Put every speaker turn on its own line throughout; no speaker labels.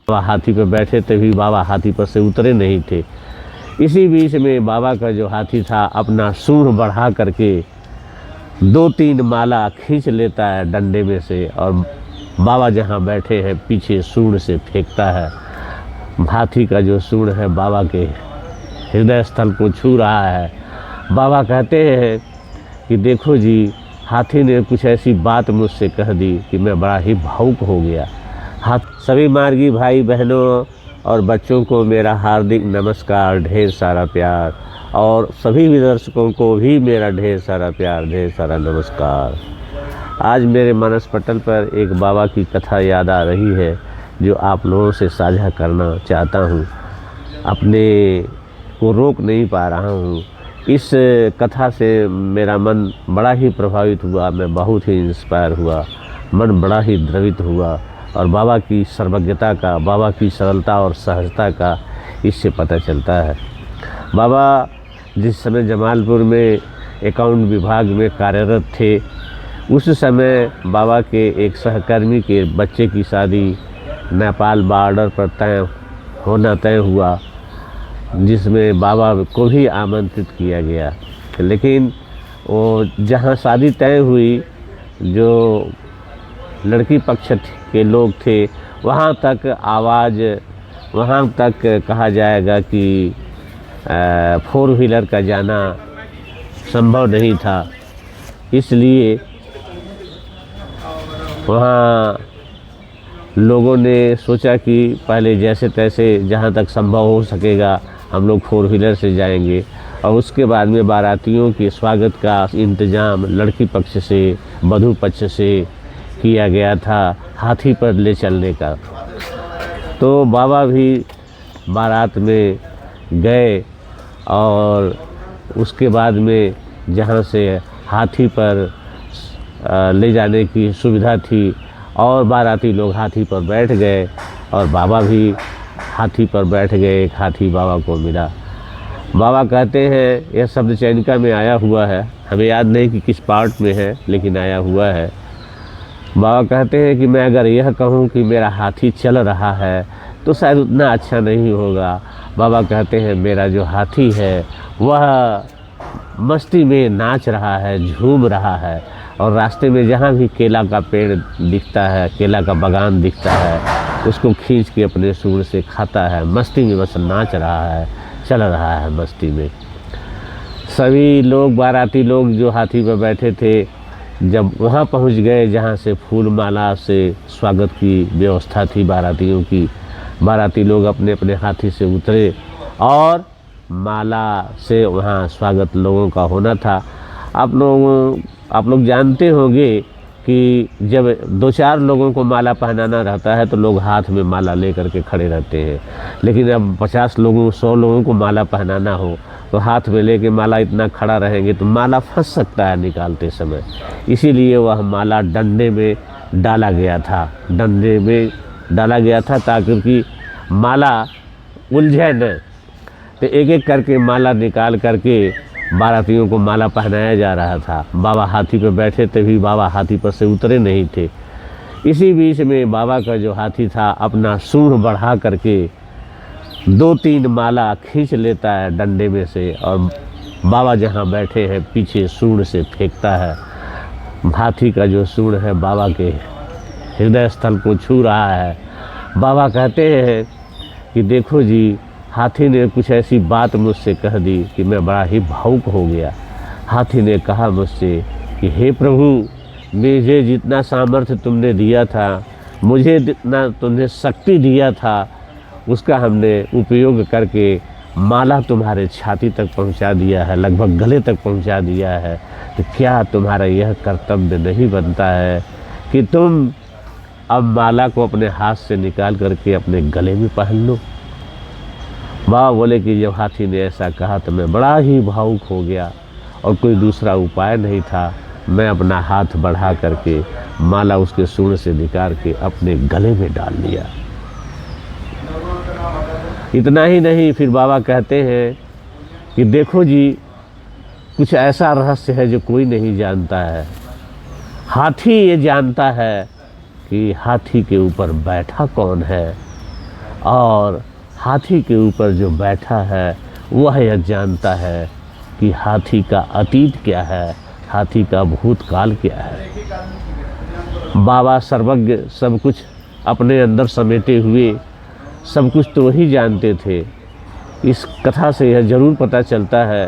बाबा हाथी पर बैठे तभी बाबा हाथी पर से उतरे नहीं थे। इसी बीच में बाबा का जो हाथी था अपना सूंड बढ़ा करके 2-3 माला खींच लेता है डंडे में से, और बाबा जहाँ बैठे हैं पीछे सूंड से फेंकता है। हाथी का जो सूंड है बाबा के हृदय स्थल को छू रहा है। बाबा कहते हैं कि देखो जी, हाथी ने कुछ ऐसी बात मुझसे कह दी कि मैं बड़ा ही भावुक हो गया। सभी मार्गी भाई बहनों और बच्चों को मेरा हार्दिक नमस्कार, ढेर सारा प्यार, और सभी भी दर्शकों को भी मेरा ढेर सारा प्यार, ढेर सारा नमस्कार। आज मेरे मानस पटल पर एक बाबा की कथा याद आ रही है जो आप लोगों से साझा करना चाहता हूँ। अपने को रोक नहीं पा रहा हूँ। इस कथा से मेरा मन बड़ा ही प्रभावित हुआ, मैं बहुत ही इंस्पायर हुआ, मन बड़ा ही द्रवित हुआ, और बाबा की सर्वज्ञता का, बाबा की सरलता और सहजता का इससे पता चलता है। बाबा जिस समय जमालपुर में अकाउंट विभाग में कार्यरत थे, उस समय बाबा के एक सहकर्मी के बच्चे की शादी नेपाल बॉर्डर पर तय हुआ, जिसमें बाबा को भी आमंत्रित किया गया। लेकिन वो जहाँ शादी तय हुई, जो लड़की पक्ष के लोग थे, वहाँ तक आवाज़, वहाँ तक कहा जाएगा कि 4 व्हीलर का जाना संभव नहीं था। इसलिए वहाँ लोगों ने सोचा कि पहले जैसे तैसे जहाँ तक संभव हो सकेगा हम लोग 4 व्हीलर से जाएंगे, और उसके बाद में बारातियों के स्वागत का इंतज़ाम लड़की पक्ष से, वधू पक्ष से किया गया था, हाथी पर ले चलने का। तो बाबा भी बारात में गए, और उसके बाद में जहाँ से हाथी पर ले जाने की सुविधा थी, और बाराती लोग हाथी पर बैठ गए, और बाबा भी हाथी पर बैठ गए। एक हाथी बाबा को मिला। बाबा कहते हैं, यह शब्द चैनिका में आया हुआ है, हमें याद नहीं कि किस पार्ट में है, लेकिन आया हुआ है। बाबा कहते हैं कि मैं अगर यह कहूँ कि मेरा हाथी चल रहा है तो शायद उतना अच्छा नहीं होगा। बाबा कहते हैं मेरा जो हाथी है वह मस्ती में नाच रहा है, झूम रहा है, और रास्ते में जहाँ भी केला का पेड़ दिखता है, केला का बागान दिखता है, उसको खींच के अपने सूंड से खाता है। मस्ती में बस नाच रहा है, चल रहा है मस्ती में। सभी लोग, बाराती लोग जो हाथी पर बैठे थे, जब वहाँ पहुँच गए जहाँ से फूल माला से स्वागत की व्यवस्था थी बारातियों की, बाराती लोग अपने अपने हाथी से उतरे और माला से वहाँ स्वागत लोगों का होना था। आप लोग जानते होंगे कि जब 2-4 लोगों को माला पहनाना रहता है तो लोग हाथ में माला लेकर के खड़े रहते हैं, लेकिन अब 50 लोगों 100 लोगों को माला पहनाना हो तो हाथ में लेके माला इतना खड़ा रहेंगे तो माला फंस सकता है निकालते समय। इसीलिए वह माला डंडे में डाला गया था, डंडे में डाला गया था ताकि माला उलझे न। तो एक एक करके माला निकाल करके बारातियों को माला पहनाया जा रहा था। बाबा हाथी पर बैठे तभी बाबा हाथी पर से उतरे नहीं थे। इसी बीच में बाबा का जो हाथी था अपना सूंड बढ़ा करके 2-3 माला खींच लेता है डंडे में से, और बाबा जहाँ बैठे हैं पीछे सूंड से फेंकता है। हाथी का जो सूंड है बाबा के हृदय स्थल को छू रहा है। बाबा कहते हैं कि देखो जी, हाथी ने कुछ ऐसी बात मुझसे कह दी कि मैं बड़ा ही भावुक हो गया। हाथी ने कहा मुझसे कि हे प्रभु, मुझे जितना सामर्थ्य तुमने दिया था, मुझे जितना तुमने शक्ति दिया था, उसका हमने उपयोग करके माला तुम्हारे छाती तक पहुंचा दिया है, लगभग गले तक पहुंचा दिया है। तो क्या तुम्हारा यह कर्तव्य नहीं बनता है कि तुम अब माला को अपने हाथ से निकाल करके अपने गले में पहन लो? बाबा बोले कि जब हाथी ने ऐसा कहा तो मैं बड़ा ही भावुक हो गया, और कोई दूसरा उपाय नहीं था। मैं अपना हाथ बढ़ा करके माला उसके सूंड से निकाल के अपने गले में डाल लिया। इतना ही नहीं, फिर बाबा कहते हैं कि देखो जी, कुछ ऐसा रहस्य है जो कोई नहीं जानता है। हाथी ये जानता है कि हाथी के ऊपर बैठा कौन है, और हाथी के ऊपर जो बैठा है वह यह जानता है कि हाथी का अतीत क्या है, हाथी का भूतकाल क्या है। बाबा सर्वज्ञ, सब कुछ अपने अंदर समेटे हुए, सब कुछ तो वही जानते थे। इस कथा से यह ज़रूर पता चलता है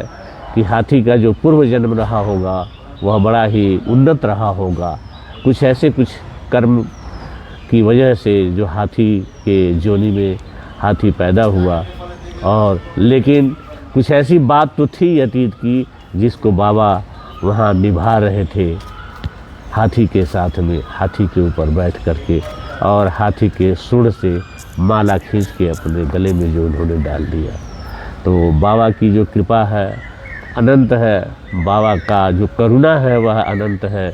कि हाथी का जो पूर्व जन्म रहा होगा वह बड़ा ही उन्नत रहा होगा। कुछ ऐसे कुछ कर्म की वजह से जो हाथी के जोनी में हाथी पैदा हुआ, और लेकिन कुछ ऐसी बात तो थी अतीत की जिसको बाबा वहाँ निभा रहे थे हाथी के साथ में, हाथी के ऊपर बैठ करके, और हाथी के सूंड से माला खींच के अपने गले में जो उन्होंने डाल दिया। तो बाबा की जो कृपा है अनंत है, बाबा का जो करुणा है वह अनंत है।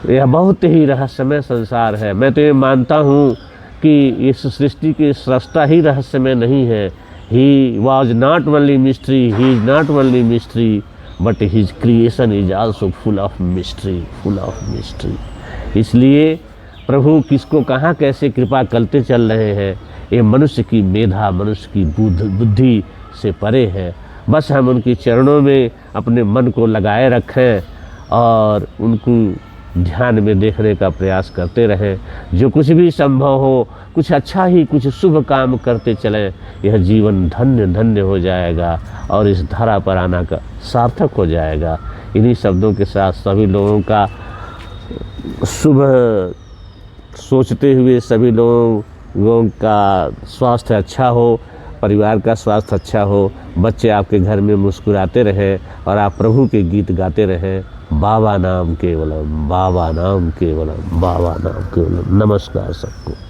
यह बहुत ही रहस्यमय संसार है। मैं तो ये मानता हूँ कि इस सृष्टि की सृष्टा ही रहस्यमय नहीं है। He was not only mystery, he is not only mystery, but his creation is also full of mystery, full of mystery. इसलिए प्रभु किसको कहाँ कैसे कृपा करते चल रहे हैं, ये मनुष्य की मेधा, मनुष्य की बुद्धि से परे है। बस हम उनके चरणों में अपने मन को लगाए रखें और उनको ध्यान में देखने का प्रयास करते रहें। जो कुछ भी संभव हो, कुछ अच्छा ही, कुछ शुभ काम करते चलें, यह जीवन धन्य धन्य हो जाएगा और इस धरा पर आना का सार्थक हो जाएगा। इन्हीं शब्दों के साथ सभी लोगों का शुभ सोचते हुए, सभी लोगों का स्वास्थ्य अच्छा हो, परिवार का स्वास्थ्य अच्छा हो, बच्चे आपके घर में मुस्कुराते रहें और आप प्रभु के गीत गाते रहें। बाबा नाम केवलम, बाबा नाम केवलम, बाबा नाम केवलम। नमस्कार सबको।